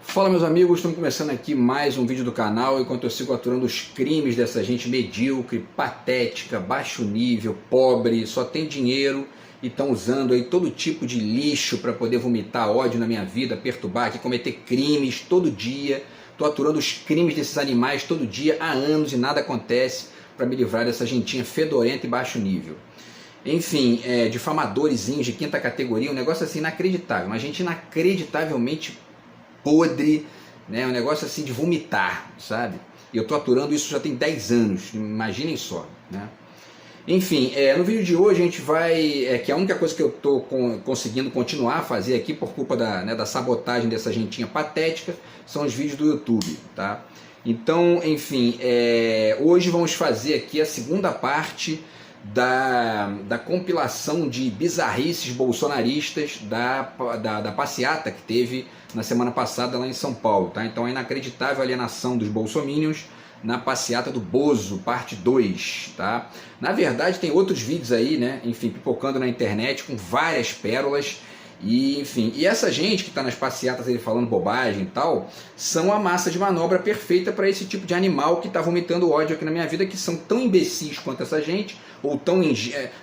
Fala, meus amigos, estamos começando aqui mais um vídeo do canal enquanto eu sigo aturando os crimes dessa gente medíocre, patética, baixo nível, pobre, só tem dinheiro e estão usando aí todo tipo de lixo para poder vomitar ódio na minha vida, perturbar aqui, cometer crimes todo dia. Estou aturando os crimes desses animais todo dia há anos e nada acontece para me livrar dessa gentinha fedorenta e baixo nível. Enfim, difamadorzinhos de quinta categoria, um negócio assim inacreditável, uma gente inacreditavelmente podre, né? Um negócio assim de vomitar, sabe? E eu tô aturando isso já tem 10 anos, imaginem só, né? Enfim, no vídeo de hoje a gente vai, que é a única coisa que eu tô conseguindo continuar a fazer aqui por culpa da sabotagem dessa gentinha patética, são os vídeos do YouTube, tá? Então, enfim, hoje vamos fazer aqui a segunda parte da compilação de bizarrices bolsonaristas da passeata que teve na semana passada lá em São Paulo, tá? Então a inacreditável alienação dos bolsominions na passeata do Bozo, parte 2, tá? Na verdade tem outros vídeos aí, né? Enfim, pipocando na internet com várias pérolas. E enfim, e essa gente que está nas passeatas ele falando bobagem e tal, são a massa de manobra perfeita para esse tipo de animal que está vomitando ódio aqui na minha vida, que são tão imbecis quanto essa gente, ou tão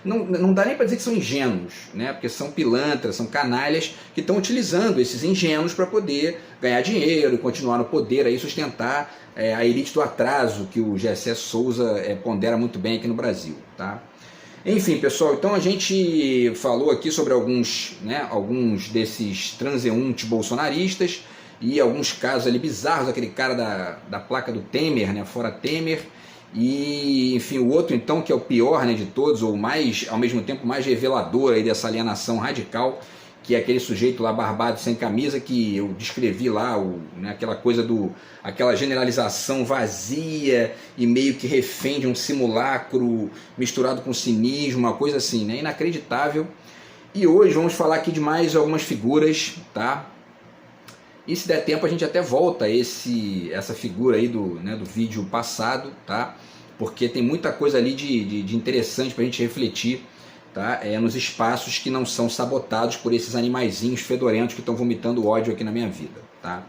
não dá nem para dizer que são ingênuos, né? Porque são pilantras, são canalhas que estão utilizando esses ingênuos para poder ganhar dinheiro e continuar no poder, aí sustentar a elite do atraso que o Gessé Souza pondera muito bem aqui no Brasil, tá? Enfim, pessoal, então a gente falou aqui sobre alguns desses transeuntes bolsonaristas e alguns casos ali bizarros, aquele cara da placa do Temer, né, fora Temer, e enfim, o outro então que é o pior, né, de todos, ou mais, ao mesmo tempo mais revelador aí dessa alienação radical, que é aquele sujeito lá barbado sem camisa que eu descrevi lá, aquela coisa aquela generalização vazia e meio que refém de um simulacro misturado com cinismo, uma coisa assim, né? Inacreditável. E hoje vamos falar aqui de mais algumas figuras, tá? E se der tempo a gente até volta a essa figura aí do vídeo passado, tá? Porque tem muita coisa ali de interessante pra gente refletir, tá? Nos espaços que não são sabotados por esses animaizinhos fedorentos que estão vomitando ódio aqui na minha vida, tá?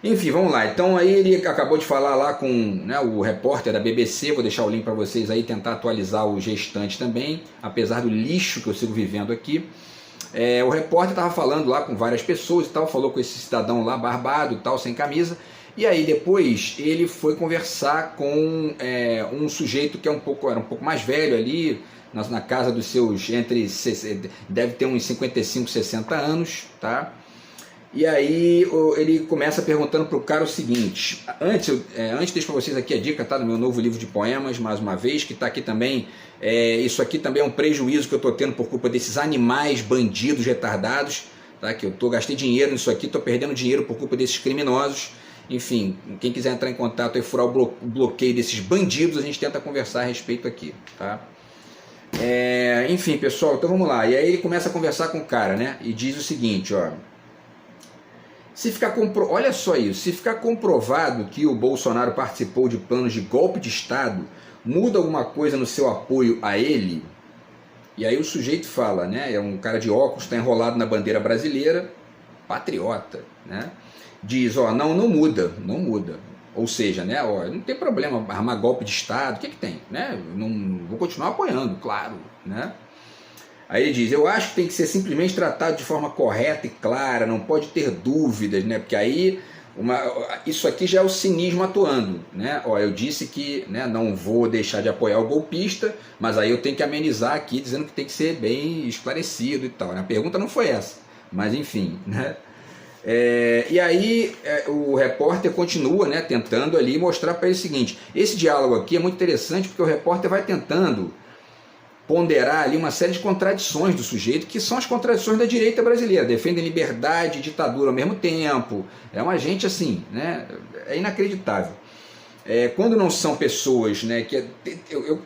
Enfim, vamos lá. Então aí ele acabou de falar lá com o repórter da BBC, vou deixar o link para vocês aí, tentar atualizar os restantes também, apesar do lixo que eu sigo vivendo aqui. O repórter estava falando lá com várias pessoas e tal, falou com esse cidadão lá barbado e tal, sem camisa, e aí depois ele foi conversar com um sujeito que era um pouco mais velho ali, na casa dos seus, deve ter uns 55, 60 anos, tá? E aí ele começa perguntando pro cara o seguinte, antes deixo para vocês aqui a dica, tá, do meu novo livro de poemas, mais uma vez, que tá aqui também, isso aqui também é um prejuízo que eu tô tendo por culpa desses animais, bandidos, retardados, tá, que eu gastei dinheiro nisso aqui, tô perdendo dinheiro por culpa desses criminosos. Enfim, quem quiser entrar em contato e furar o bloqueio desses bandidos, a gente tenta conversar a respeito aqui, tá? Enfim, pessoal, então vamos lá. E aí ele começa a conversar com o cara, né? E diz o seguinte, ó. Olha só isso, se ficar comprovado que o Bolsonaro participou de planos de golpe de Estado, muda alguma coisa no seu apoio a ele? E aí o sujeito fala, né? É um cara de óculos, está enrolado na bandeira brasileira, patriota, né? Diz, ó, não muda, não muda. Ou seja, né, ó, não tem problema armar golpe de Estado, o que tem? Né? Não, vou continuar apoiando, claro. Né? Aí ele diz, eu acho que tem que ser simplesmente tratado de forma correta e clara, não pode ter dúvidas, né? Porque aí isso aqui já é o cinismo atuando. Né? Ó, eu disse que, né, não vou deixar de apoiar o golpista, mas aí eu tenho que amenizar aqui dizendo que tem que ser bem esclarecido e tal. Né? A pergunta não foi essa, mas enfim, né? E aí o repórter continua, né, tentando ali mostrar para ele o seguinte, esse diálogo aqui é muito interessante porque o repórter vai tentando ponderar ali uma série de contradições do sujeito, que são as contradições da direita brasileira, defendem liberdade e ditadura ao mesmo tempo, é uma gente assim, né, é inacreditável. Quando não são pessoas, né,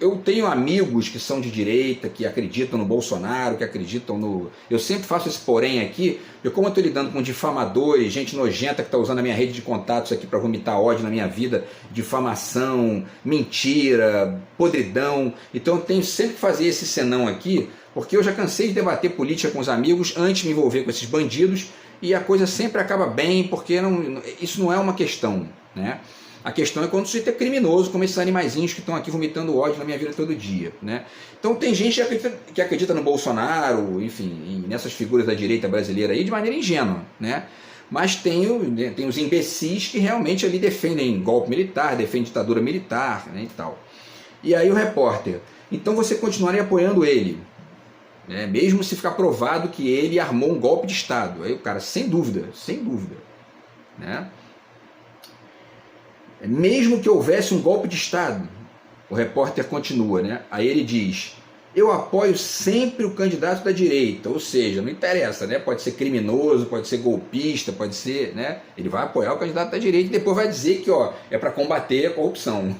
eu tenho amigos que são de direita, que acreditam no Bolsonaro, que acreditam no... Eu sempre faço esse porém aqui, porque como eu estou lidando com difamadores, gente nojenta que está usando a minha rede de contatos aqui para vomitar ódio na minha vida, difamação, mentira, podridão, então eu tenho sempre que fazer esse senão aqui, porque eu já cansei de debater política com os amigos antes de me envolver com esses bandidos, e a coisa sempre acaba bem, porque isso não é uma questão, né? A questão é quando o sujeito é criminoso, como esses animaizinhos que estão aqui vomitando ódio na minha vida todo dia, né? Então tem gente que acredita no Bolsonaro, enfim, nessas figuras da direita brasileira aí de maneira ingênua, né? Mas tem os imbecis que realmente ali defendem golpe militar, defendem ditadura militar, né, e tal. E aí o repórter, então você continuaria apoiando ele, né, mesmo se ficar provado que ele armou um golpe de Estado. Aí o cara, sem dúvida, né? Mesmo que houvesse um golpe de Estado, o repórter continua, né? Aí ele diz, eu apoio sempre o candidato da direita, ou seja, não interessa, né? Pode ser criminoso, pode ser golpista, pode ser, né? Ele vai apoiar o candidato da direita e depois vai dizer que, ó, é para combater a corrupção.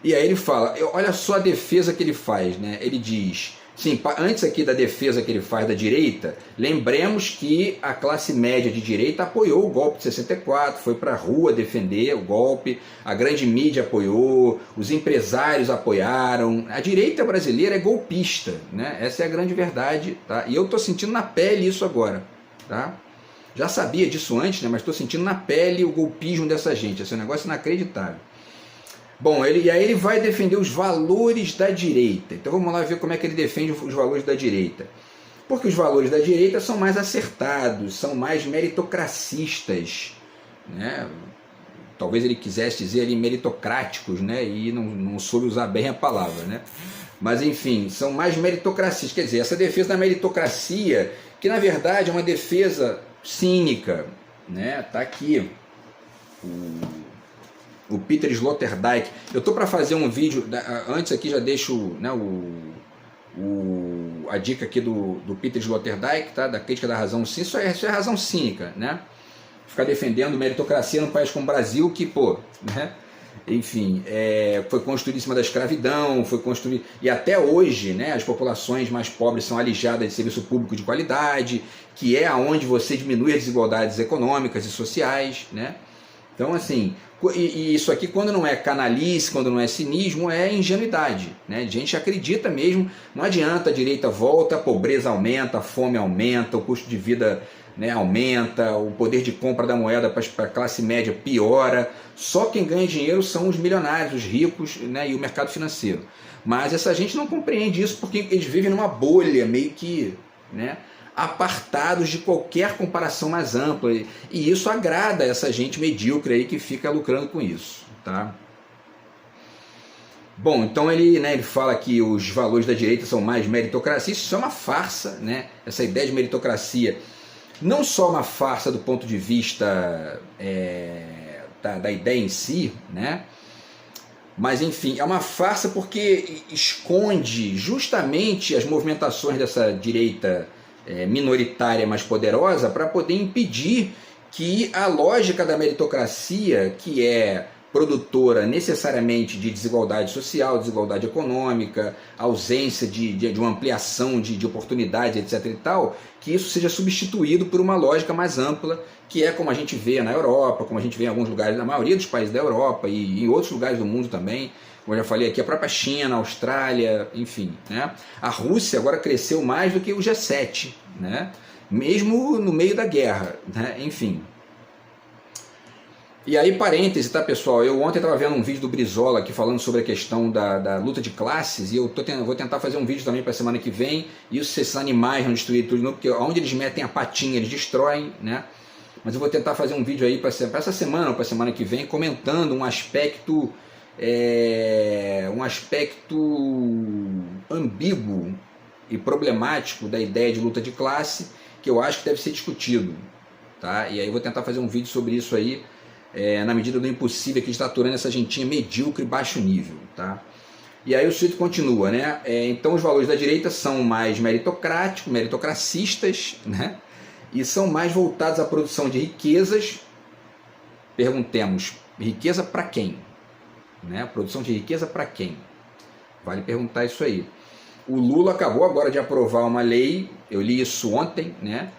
E aí ele fala, olha só a defesa que ele faz, né? Ele diz, sim, antes aqui da defesa que ele faz da direita, lembremos que a classe média de direita apoiou o golpe de 64, foi para a rua defender o golpe, a grande mídia apoiou, os empresários apoiaram, a direita brasileira é golpista, né? Essa é a grande verdade, tá? E eu estou sentindo na pele isso agora, tá? Já sabia disso antes, né? Mas estou sentindo na pele o golpismo dessa gente, esse é um negócio inacreditável. Bom, e aí ele vai defender os valores da direita. Então vamos lá ver como é que ele defende os valores da direita. Porque os valores da direita são mais acertados, são mais meritocracistas, né? Talvez ele quisesse dizer ali meritocráticos, né? E não soube usar bem a palavra, né? Mas enfim, são mais meritocracistas. Quer dizer, essa defesa da meritocracia, que na verdade é uma defesa cínica, né? Tá aqui o Peter Sloterdijk. Eu estou para fazer um vídeo, antes aqui já deixo, né, a dica aqui do Peter Sloterdijk, tá, da crítica da razão cínica. Isso é razão cínica, né? Ficar defendendo meritocracia num país como o Brasil, que, pô, né? Enfim, foi construído em cima da escravidão, foi construído, e até hoje, né, as populações mais pobres são alijadas de serviço público de qualidade, que é aonde você diminui as desigualdades econômicas e sociais, né? Então, assim, e isso aqui, quando não é canalice, quando não é cinismo, é ingenuidade, né? A gente acredita mesmo, não adianta, a direita volta, a pobreza aumenta, a fome aumenta, o custo de vida, né, aumenta, o poder de compra da moeda para a classe média piora, só quem ganha dinheiro são os milionários, os ricos, né, e o mercado financeiro. Mas essa gente não compreende isso porque eles vivem numa bolha, meio que, né, apartados de qualquer comparação mais ampla, e isso agrada essa gente medíocre aí que fica lucrando com isso, tá? Bom, então ele fala que os valores da direita são mais meritocracia. Isso é uma farsa, né? Essa ideia de meritocracia, não só uma farsa do ponto de vista da ideia em si, né? Mas enfim, é uma farsa porque esconde justamente as movimentações dessa direita minoritária, mais poderosa, para poder impedir que a lógica da meritocracia, que é produtora necessariamente de desigualdade social, desigualdade econômica, ausência de uma ampliação de oportunidades, etc. e tal, que isso seja substituído por uma lógica mais ampla, que é como a gente vê na Europa, como a gente vê em alguns lugares, na maioria dos países da Europa e em outros lugares do mundo também. Como eu já falei aqui, a própria China, a Austrália, enfim, né? A Rússia agora cresceu mais do que o G7, né? Mesmo no meio da guerra, né? Enfim. E aí, parêntese, tá, pessoal? Eu ontem estava vendo um vídeo do Brizola aqui falando sobre a questão da luta de classes, e eu vou tentar fazer um vídeo também para a semana que vem, isso se esses animais não destruírem tudo de novo, porque onde eles metem a patinha eles destroem, né? Mas eu vou tentar fazer um vídeo aí para essa semana ou para a semana que vem, comentando um aspecto ambíguo e problemático da ideia de luta de classe, que eu acho que deve ser discutido, tá? E aí eu vou tentar fazer um vídeo sobre isso aí, na medida do impossível, que está aturando essa gentinha medíocre e baixo nível, tá? E aí o sujeito continua, né? Então os valores da direita são mais meritocráticos, meritocracistas, né? E são mais voltados à produção de riquezas. Perguntemos, riqueza para quem? Né? Produção de riqueza para quem? Vale perguntar isso aí. O Lula acabou agora de aprovar uma lei, eu li isso ontem, né?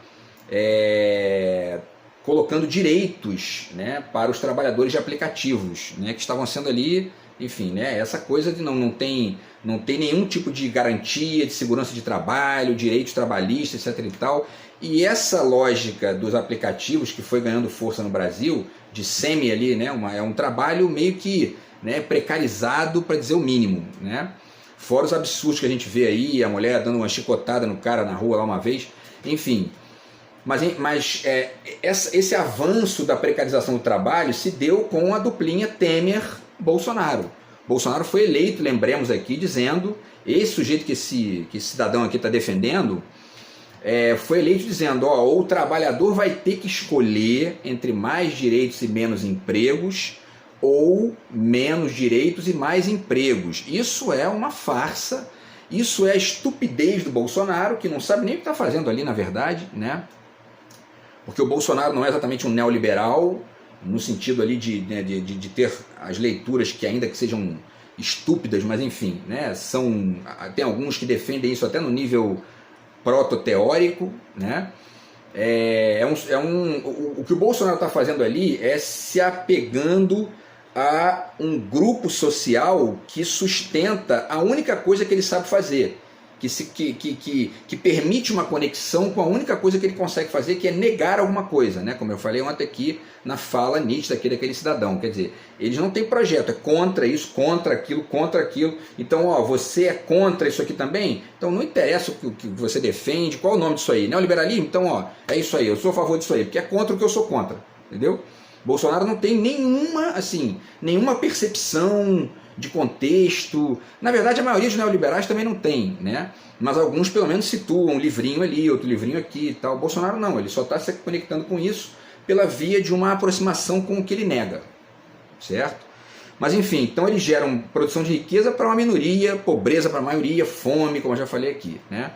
Colocando direitos, né, para os trabalhadores de aplicativos, né, que estavam sendo ali, enfim, né, essa coisa de não tem nenhum tipo de garantia de segurança de trabalho, direitos trabalhistas, etc. e tal, E essa lógica dos aplicativos que foi ganhando força no Brasil, de semi ali, né, é um trabalho meio que, né, precarizado, para dizer o mínimo, né? Fora os absurdos que a gente vê aí, a mulher dando uma chicotada no cara na rua lá uma vez, enfim. Mas esse avanço da precarização do trabalho se deu com a duplinha Temer-Bolsonaro. Bolsonaro foi eleito, lembremos aqui, dizendo, esse sujeito que esse cidadão aqui está defendendo, foi eleito dizendo, ó, o trabalhador vai ter que escolher entre mais direitos e menos empregos, ou menos direitos e mais empregos. Isso é uma farsa, isso é a estupidez do Bolsonaro, que não sabe nem o que está fazendo ali, na verdade, né? Porque o Bolsonaro não é exatamente um neoliberal, no sentido ali de ter as leituras que ainda que sejam estúpidas, mas enfim, né? Tem alguns que defendem isso até no nível proto-teórico, né? O que o Bolsonaro está fazendo ali é se apegando a um grupo social que sustenta a única coisa que ele sabe fazer, que permite uma conexão com a única coisa que ele consegue fazer, que é negar alguma coisa, né? Como eu falei ontem aqui na fala nítida aqui daquele cidadão. Quer dizer, eles não têm projeto, é contra isso, contra aquilo. Então, ó, você é contra isso aqui também? Então não interessa o que você defende, qual é o nome disso aí? Neoliberalismo? Então, ó, é isso aí, eu sou a favor disso aí, porque é contra o que eu sou contra, entendeu? Bolsonaro não tem nenhuma percepção de contexto. Na verdade, a maioria dos neoliberais também não tem, né? Mas alguns pelo menos situam um livrinho ali, outro livrinho aqui e tal. Bolsonaro não, ele só está se conectando com isso pela via de uma aproximação com o que ele nega, certo? Mas enfim, então eles geram produção de riqueza para uma minoria, pobreza para a maioria, fome, como eu já falei aqui, né?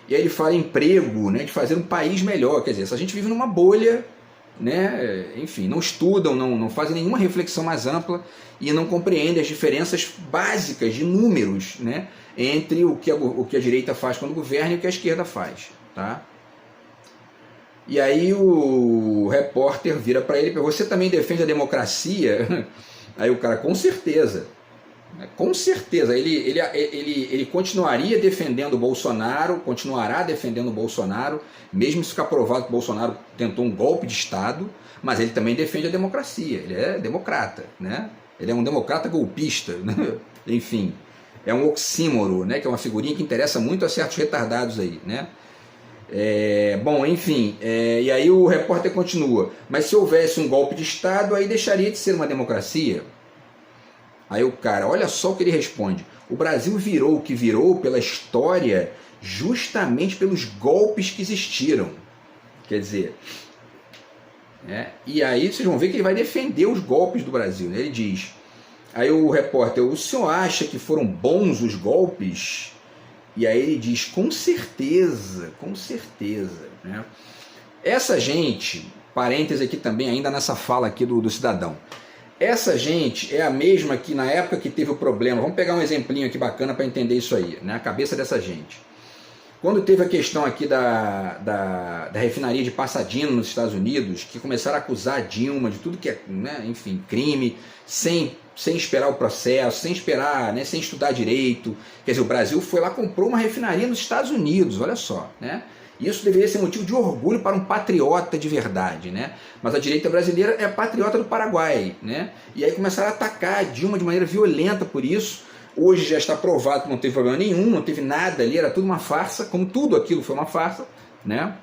E aí ele fala emprego, né, de fazer um país melhor. Quer dizer, se a gente vive numa bolha, né, enfim, não estudam, não fazem nenhuma reflexão mais ampla e não compreendem as diferenças básicas de números, né, entre o que a direita faz quando governa e o que a esquerda faz, tá? E aí o repórter vira para ele, você também defende a democracia? Aí o cara, com certeza, ele continuaria defendendo o Bolsonaro, continuará defendendo o Bolsonaro, mesmo se ficar provado que o Bolsonaro tentou um golpe de Estado, mas ele também defende a democracia, ele é democrata, né? Ele é um democrata golpista, né? Enfim, é um oxímoro, né? Que é uma figurinha que interessa muito a certos retardados aí, né? Bom, enfim, e aí o repórter continua, mas se houvesse um golpe de Estado, aí deixaria de ser uma democracia? Aí o cara, olha só o que ele responde, o Brasil virou o que virou pela história justamente pelos golpes que existiram. Quer dizer, e aí vocês vão ver que ele vai defender os golpes do Brasil, né? Ele diz, aí o repórter, o senhor acha que foram bons os golpes? E aí ele diz, com certeza, né? Essa gente, parêntese aqui também, ainda nessa fala aqui do cidadão, essa gente é a mesma que na época que teve o problema, vamos pegar um exemplinho aqui bacana para entender isso aí, né? A cabeça dessa gente. Quando teve a questão aqui da refinaria de Pasadena nos Estados Unidos, que começaram a acusar a Dilma de tudo que é, né, enfim, crime, sem esperar o processo, sem esperar, né, sem estudar direito. Quer dizer, o Brasil foi lá, comprou uma refinaria nos Estados Unidos, olha só, né? Isso deveria ser motivo de orgulho para um patriota de verdade, né? Mas a direita brasileira é patriota do Paraguai, né? E aí começaram a atacar a Dilma de maneira violenta por isso. Hoje já está provado que não teve problema nenhum, não teve nada ali, era tudo uma farsa, como tudo aquilo foi uma farsa, né?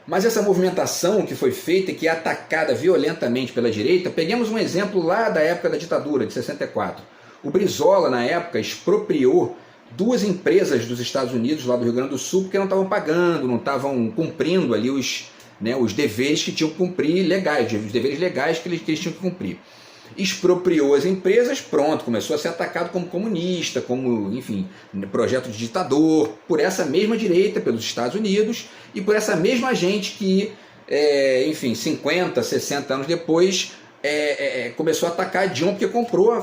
Mas essa movimentação que foi feita, que é atacada violentamente pela direita, peguemos um exemplo lá da época da ditadura, de 64. O Brizola, na época, expropriou duas empresas dos Estados Unidos, lá do Rio Grande do Sul, porque não estavam pagando, não estavam cumprindo ali os deveres que tinham que cumprir legais, os deveres legais que eles tinham que cumprir. Expropriou as empresas, pronto, começou a ser atacado como comunista, como, enfim, projeto de ditador, por essa mesma direita, pelos Estados Unidos, e por essa mesma gente que, enfim, 50, 60 anos depois, começou a atacar a Dilma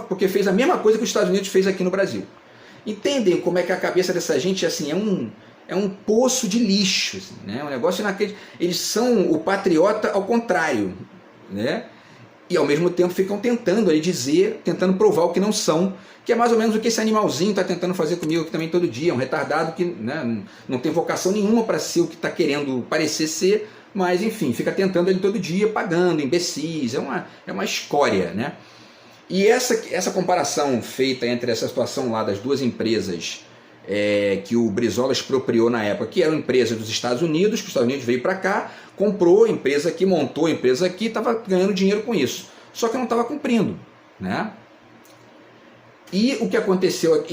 porque fez a mesma coisa que os Estados Unidos fez aqui no Brasil. Entendem como é que a cabeça dessa gente assim, é um poço de lixo, assim, né? Um negócio inacreditável. Eles são o patriota ao contrário, né? e ao mesmo tempo ficam tentando aí dizer, tentando provar o que não são, que é mais ou menos o que esse animalzinho está tentando fazer comigo aqui também todo dia, um retardado que, né, não tem vocação nenhuma para ser o que está querendo parecer ser, mas enfim, fica tentando ele todo dia, pagando, imbecis, é uma escória, né? E essa comparação feita entre essa situação lá das duas empresas que o Brizola expropriou na época, que eram empresas dos Estados Unidos, que os Estados Unidos veio para cá, comprou a empresa aqui, montou a empresa aqui, estava ganhando dinheiro com isso, só que não estava cumprindo, né? E o que aconteceu,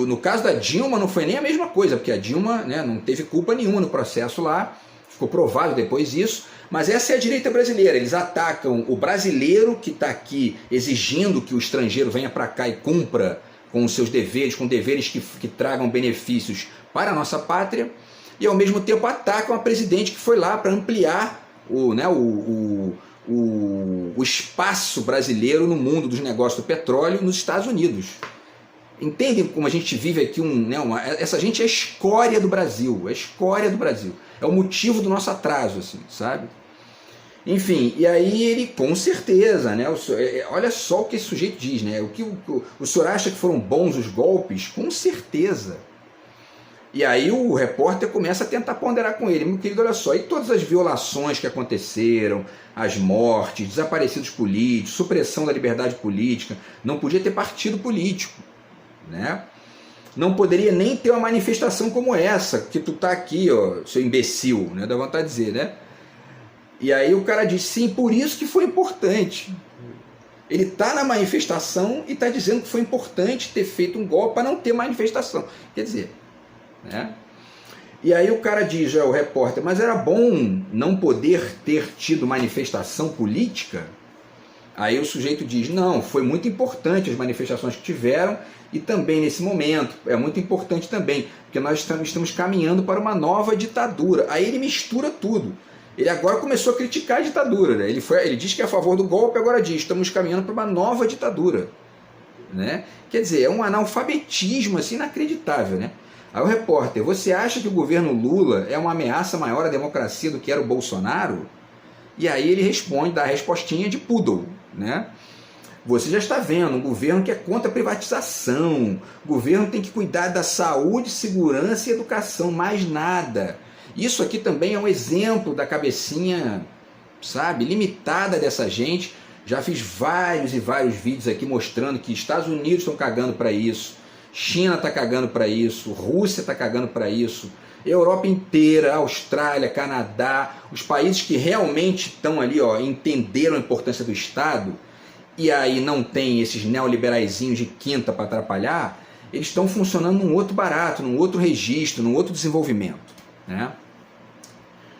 no caso da Dilma não foi nem a mesma coisa, porque a Dilma, né, não teve culpa nenhuma no processo lá, ficou provado depois isso, mas essa é a direita brasileira, eles atacam o brasileiro que está aqui exigindo que o estrangeiro venha para cá e cumpra com os seus deveres, com deveres que tragam benefícios para a nossa pátria, e ao mesmo tempo atacam a presidente que foi lá para ampliar o espaço brasileiro no mundo dos negócios do petróleo nos Estados Unidos. Entendem como a gente vive aqui, essa gente é a escória do Brasil, é o motivo do nosso atraso, assim, sabe? Enfim, e aí ele, com certeza, né, olha só o que esse sujeito diz, né, o senhor acha que foram bons os golpes? Com certeza. E aí o repórter começa a tentar ponderar com ele, meu querido, olha só, e todas as violações que aconteceram, as mortes, desaparecidos políticos, supressão da liberdade política, não podia ter partido político, né? Não poderia nem ter uma manifestação como essa, que tu tá aqui, ó, seu imbecil, né? Dá vontade de dizer, né? E aí o cara diz, sim, por isso que foi importante. Ele tá na manifestação e está dizendo que foi importante ter feito um golpe para não ter manifestação. Quer dizer, né? E aí o cara diz, o repórter, mas era bom não poder ter tido manifestação política? Aí o sujeito diz, não, foi muito importante as manifestações que tiveram e também nesse momento, é muito importante também, porque nós estamos caminhando para uma nova ditadura. Aí ele mistura tudo. Ele agora começou a criticar a ditadura, né? Ele diz que é a favor do golpe, agora diz, estamos caminhando para uma nova ditadura, né? Quer dizer, é um analfabetismo assim, inacreditável, né? Aí o repórter, você acha que o governo Lula é uma ameaça maior à democracia do que era o Bolsonaro? E aí ele responde, dá a respostinha de poodle, né? Você já está vendo, um governo que é contra a privatização, o governo tem que cuidar da saúde, segurança e educação, mais nada. Isso aqui também é um exemplo da cabecinha, sabe, limitada dessa gente. Já fiz vários e vários vídeos aqui mostrando que Estados Unidos estão cagando para isso, China está cagando para isso, Rússia está cagando para isso, Europa inteira, Austrália, Canadá, os países que realmente estão ali, ó, entenderam a importância do Estado, e aí não tem esses neoliberaizinhos de quinta para atrapalhar, eles estão funcionando num outro barato, num outro registro, num outro desenvolvimento, né?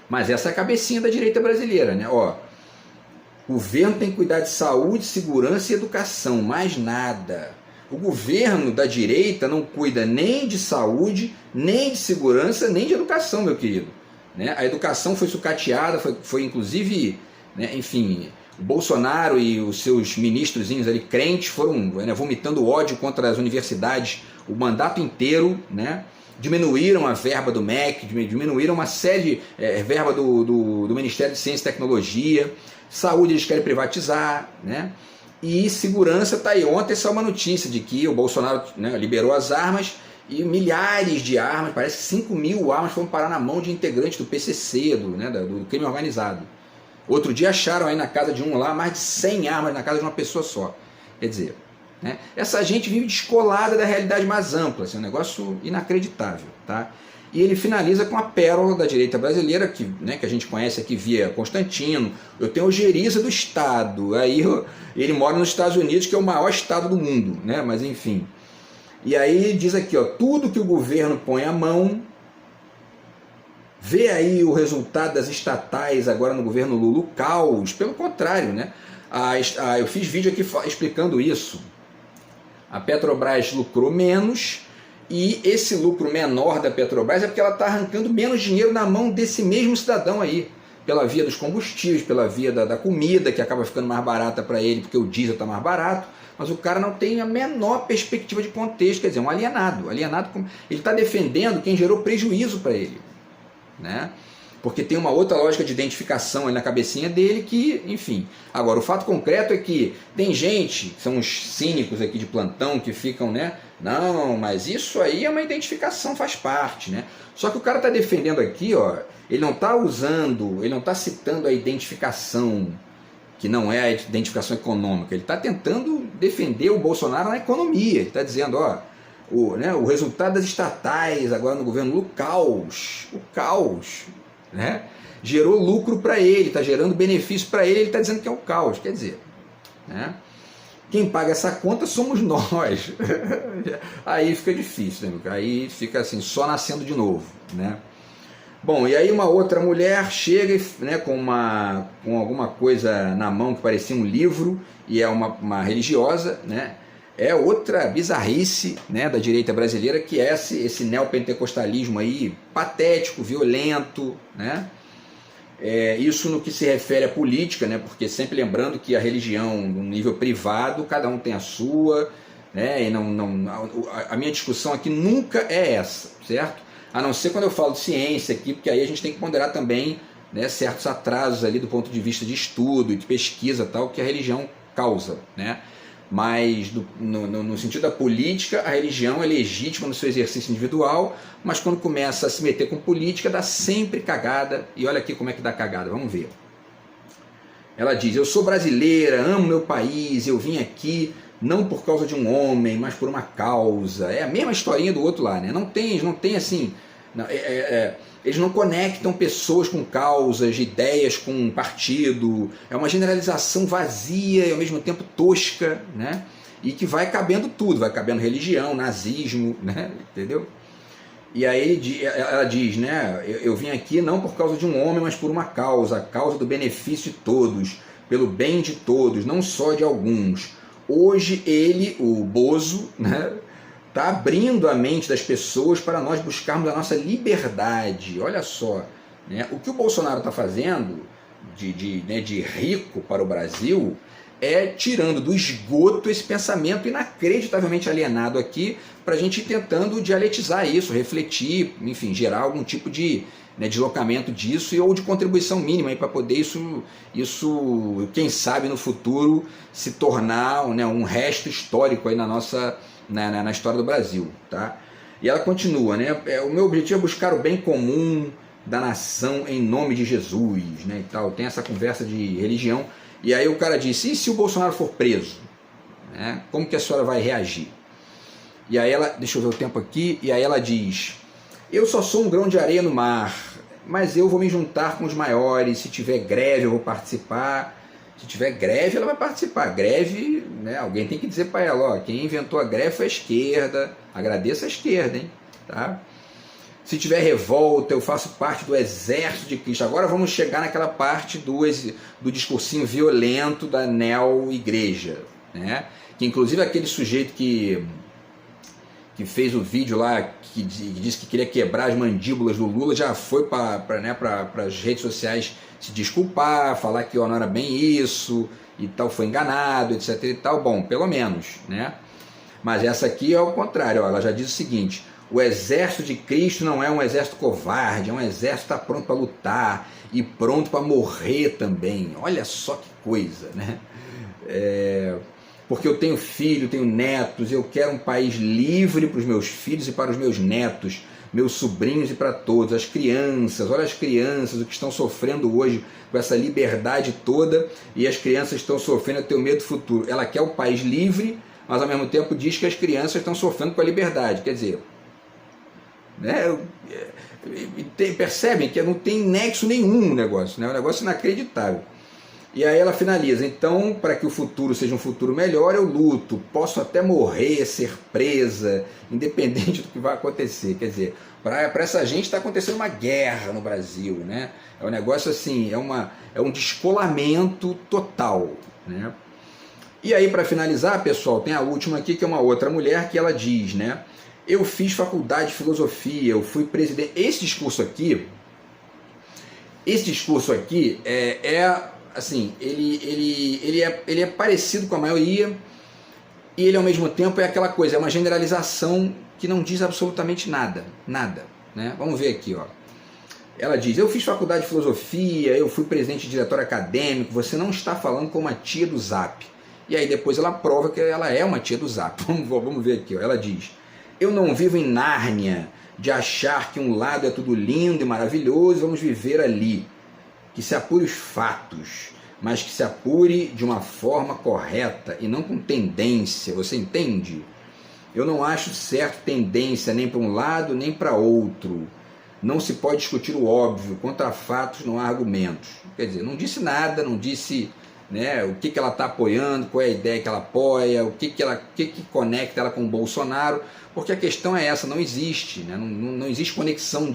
Mas essa é a cabecinha da direita brasileira, né? Ó, o governo tem que cuidar de saúde, segurança e educação, mais nada. O governo da direita não cuida nem de saúde, nem de segurança, nem de educação, meu querido, né? A educação foi sucateada, foi inclusive, né, enfim, o Bolsonaro e os seus ministrozinhos ali crentes foram, né, vomitando ódio contra as universidades o mandato inteiro, né? Diminuíram a verba do MEC, diminuíram uma série de verba do Ministério de Ciência e Tecnologia, saúde eles querem privatizar, né? E segurança está aí. Ontem só uma notícia de que o Bolsonaro, né, liberou as armas e milhares de armas, parece que 5.000 armas foram parar na mão de integrantes do PCC, do crime organizado. Outro dia acharam aí na casa de um lá mais de 100 armas na casa de uma pessoa só. Quer dizer, né, essa gente vive descolada da realidade mais ampla, assim, é um negócio inacreditável, tá? E ele finaliza com a pérola da direita brasileira, que, né, que a gente conhece aqui via Constantino. Eu tenho ojeriza do Estado. Aí ele mora nos Estados Unidos, que é o maior Estado do mundo, né? Mas enfim. E aí diz aqui, ó, tudo que o governo põe à mão, vê aí o resultado das estatais agora no governo Lula, o caos. Pelo contrário, né? Eu fiz vídeo aqui explicando isso. A Petrobras lucrou menos, e esse lucro menor da Petrobras é porque ela está arrancando menos dinheiro na mão desse mesmo cidadão aí, pela via dos combustíveis, pela via da comida, que acaba ficando mais barata para ele, porque o diesel está mais barato, mas o cara não tem a menor perspectiva de contexto, quer dizer, um alienado, ele está defendendo quem gerou prejuízo para ele, né? porque tem uma outra lógica de identificação ali na cabecinha dele que, enfim. Agora, o fato concreto é que tem gente, que são os cínicos aqui de plantão, que ficam, né? Não, mas isso aí é uma identificação, faz parte, né? Só que o cara está defendendo aqui, ó, ele não está usando, ele não está citando a identificação, que não é a identificação econômica, ele está tentando defender o Bolsonaro na economia, ele está dizendo, ó, o resultado das estatais agora no governo, o caos, né? Gerou lucro para ele, está gerando benefício para ele, ele está dizendo que é o caos, quer dizer, né? Quem paga essa conta somos nós. Aí fica difícil, né? Aí fica assim, só nascendo de novo, né? Bom, e aí uma outra mulher chega, né, com alguma coisa na mão que parecia um livro, e é uma religiosa, né? É outra bizarrice, né, da direita brasileira, que é esse neopentecostalismo aí, patético, violento, né? Isso no que se refere à política, né? Porque sempre lembrando que a religião, no nível privado, cada um tem a sua, né? E a minha discussão aqui nunca é essa, certo? A não ser quando eu falo de ciência aqui, porque aí a gente tem que ponderar também, né, certos atrasos ali do ponto de vista de estudo e de pesquisa tal, que a religião causa, né? Mas no sentido da política, a religião é legítima no seu exercício individual, mas quando começa a se meter com política, dá sempre cagada. E olha aqui como é que dá cagada, vamos ver. Ela diz, eu sou brasileira, amo meu país, eu vim aqui não por causa de um homem, mas por uma causa. É a mesma historinha do outro lá, né? Não tem assim... eles não conectam pessoas com causas, ideias com partido. É uma generalização vazia e ao mesmo tempo tosca, né? E que vai cabendo tudo, vai cabendo religião, nazismo, né? Entendeu? E aí ela diz, né? Eu vim aqui não por causa de um homem, mas por uma causa, a causa do benefício de todos, pelo bem de todos, não só de alguns. Hoje ele, o Bozo, né, está abrindo a mente das pessoas para nós buscarmos a nossa liberdade. Olha só, né? O que o Bolsonaro está fazendo de rico para o Brasil é tirando do esgoto esse pensamento inacreditavelmente alienado aqui, para a gente ir tentando dialetizar isso, refletir, enfim, gerar algum tipo de deslocamento disso ou de contribuição mínima para poder isso, quem sabe no futuro, se tornar, né, um resto histórico aí na história do Brasil, tá? E ela continua, né? O meu objetivo é buscar o bem comum da nação em nome de Jesus, né? E tal. Tem essa conversa de religião. E aí o cara disse, e se o Bolsonaro for preso? Né? Como que a senhora vai reagir? E aí ela, deixa eu ver o tempo aqui, e aí ela diz, eu só sou um grão de areia no mar, mas eu vou me juntar com os maiores, se tiver greve eu vou participar. Se tiver greve, ela vai participar. Greve, né, alguém tem que dizer para ela, ó, quem inventou a greve foi a esquerda, agradeça a esquerda, hein? Tá? Se tiver revolta, eu faço parte do exército de Cristo. Agora vamos chegar naquela parte do discursinho violento da neo-igreja, né? Que inclusive aquele sujeito que fez o vídeo lá, que disse que queria quebrar as mandíbulas do Lula, já foi para as redes sociais se desculpar, falar que não era bem isso e tal, foi enganado, etc e tal. Bom, pelo menos, né? Mas essa aqui é o contrário, ó, ela já diz o seguinte, o exército de Cristo não é um exército covarde, é um exército que está pronto para lutar e pronto para morrer também. Olha só que coisa, né? Porque eu tenho filho, tenho netos, eu quero um país livre para os meus filhos e para os meus netos, meus sobrinhos e para todos, as crianças, olha as crianças, o que estão sofrendo hoje com essa liberdade toda, e as crianças estão sofrendo, eu tenho medo do futuro. Ela quer o país livre, mas ao mesmo tempo diz que as crianças estão sofrendo com a liberdade, quer dizer, né, percebem que não tem nexo nenhum no negócio, né, um negócio inacreditável. E aí ela finaliza, então, para que o futuro seja um futuro melhor, eu luto, posso até morrer, ser presa, independente do que vai acontecer. Quer dizer, para essa gente está acontecendo uma guerra no Brasil, né? É um negócio assim, é um descolamento total, né? E aí, para finalizar, pessoal, tem a última aqui, que é uma outra mulher, que ela diz, né? Eu fiz faculdade de filosofia, eu fui presidente... Esse discurso aqui assim, ele é parecido com a maioria e ele ao mesmo tempo é aquela coisa, é uma generalização que não diz absolutamente nada, né? Vamos ver aqui, ó. Ela diz: eu fiz faculdade de filosofia, eu fui presidente de diretório acadêmico, você não está falando com uma tia do Zap. E aí depois ela prova que ela é uma tia do Zap. Vamos ver aqui, ó. Ela diz: eu não vivo em Nárnia de achar que um lado é tudo lindo e maravilhoso, vamos viver ali. Que se apure os fatos, mas que se apure de uma forma correta e não com tendência, você entende? Eu não acho certo tendência nem para um lado nem para outro. Não se pode discutir o óbvio, contra fatos não há argumentos. Quer dizer, não disse nada, não disse, né, o que ela está apoiando, qual é a ideia que ela apoia, o que conecta ela com o Bolsonaro, porque a questão é essa, não existe, né, não existe conexão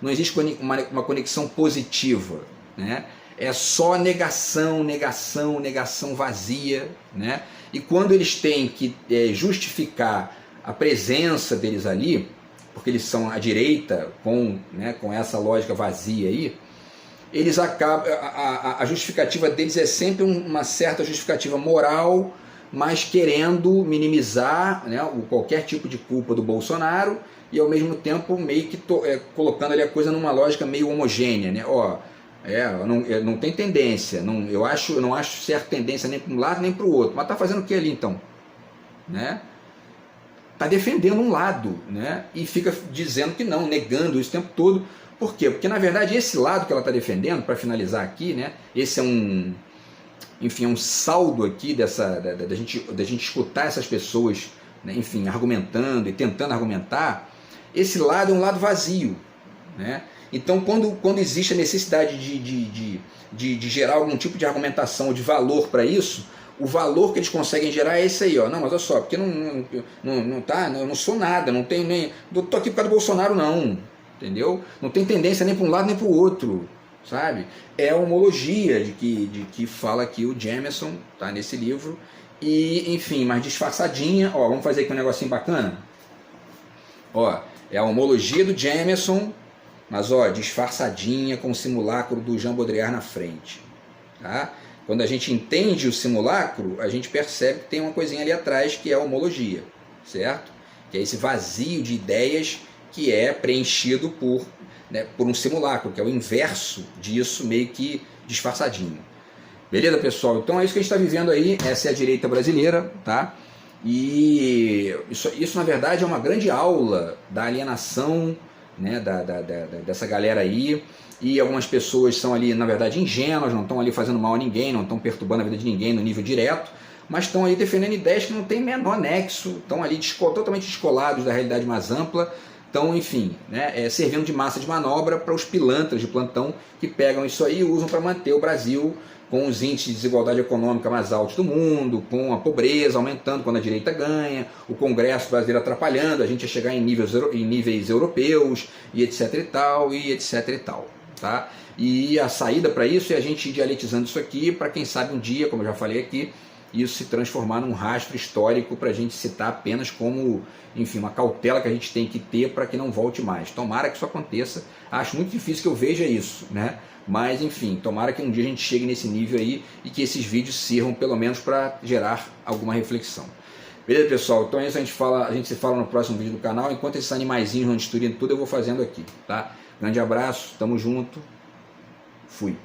não existe uma conexão positiva, né, é só negação, negação, negação vazia, né, e quando eles têm que justificar a presença deles ali, porque eles são à direita, com essa lógica vazia aí, eles acabam, a justificativa deles é sempre uma certa justificativa moral, mas querendo minimizar, né, qualquer tipo de culpa do Bolsonaro e ao mesmo tempo meio que colocando ali a coisa numa lógica meio homogênea, né? Não tem tendência, eu não acho certa tendência nem para um lado nem para o outro, mas está fazendo o que ali então? Né? Está defendendo um lado, né? E fica dizendo que não, negando isso o tempo todo. Por quê? Porque na verdade esse lado que ela está defendendo, para finalizar aqui, né? Esse é um saldo aqui da gente escutar essas pessoas, né? Enfim, argumentando e tentando argumentar. Esse lado é um lado vazio, né? Então quando existe a necessidade de gerar algum tipo de argumentação, de valor para isso, o valor que eles conseguem gerar é esse aí, ó. Não, mas olha só, porque eu não sou nada, não tenho nem. Não tô aqui por causa do Bolsonaro, não. Entendeu? Não tem tendência nem para um lado nem para o outro. Sabe? É a homologia de que fala aqui o Jameson, tá? Nesse livro. E, enfim, mas disfarçadinha, ó, vamos fazer aqui um negocinho bacana. Ó, é a homologia do Jameson, mas ó, disfarçadinha com o simulacro do Jean Baudrillard na frente. Tá? Quando a gente entende o simulacro, a gente percebe que tem uma coisinha ali atrás que é a homologia, certo? Que é esse vazio de ideias que é preenchido por um simulacro, que é o inverso disso, meio que disfarçadinho. Beleza, pessoal? Então é isso que a gente está vivendo aí, essa é a direita brasileira, tá? E isso na verdade é uma grande aula da alienação, né, dessa galera aí. E algumas pessoas são ali, na verdade, ingênuas, não estão ali fazendo mal a ninguém, não estão perturbando a vida de ninguém no nível direto, mas estão ali defendendo ideias que não têm menor nexo, estão ali totalmente descolados da realidade mais ampla, estão, enfim, né, servindo de massa de manobra para os pilantras de plantão que pegam isso aí e usam para manter o Brasil com os índices de desigualdade econômica mais altos do mundo, com a pobreza aumentando quando a direita ganha, o Congresso brasileiro atrapalhando a gente a chegar em níveis europeus, e etc e tal, e etc e tal. Tá? E a saída para isso é a gente ir dialetizando isso aqui para quem sabe um dia, como eu já falei aqui, isso se transformar num rastro histórico para a gente citar apenas como, enfim, uma cautela que a gente tem que ter para que não volte mais. Tomara que isso aconteça, acho muito difícil que eu veja isso, né? Mas enfim, tomara que um dia a gente chegue nesse nível aí e que esses vídeos sirvam pelo menos para gerar alguma reflexão. Beleza, pessoal? Então é isso, a gente se fala no próximo vídeo do canal. Enquanto esses animaizinhos vão destruindo tudo, eu vou fazendo aqui, tá? Grande abraço, tamo junto, fui.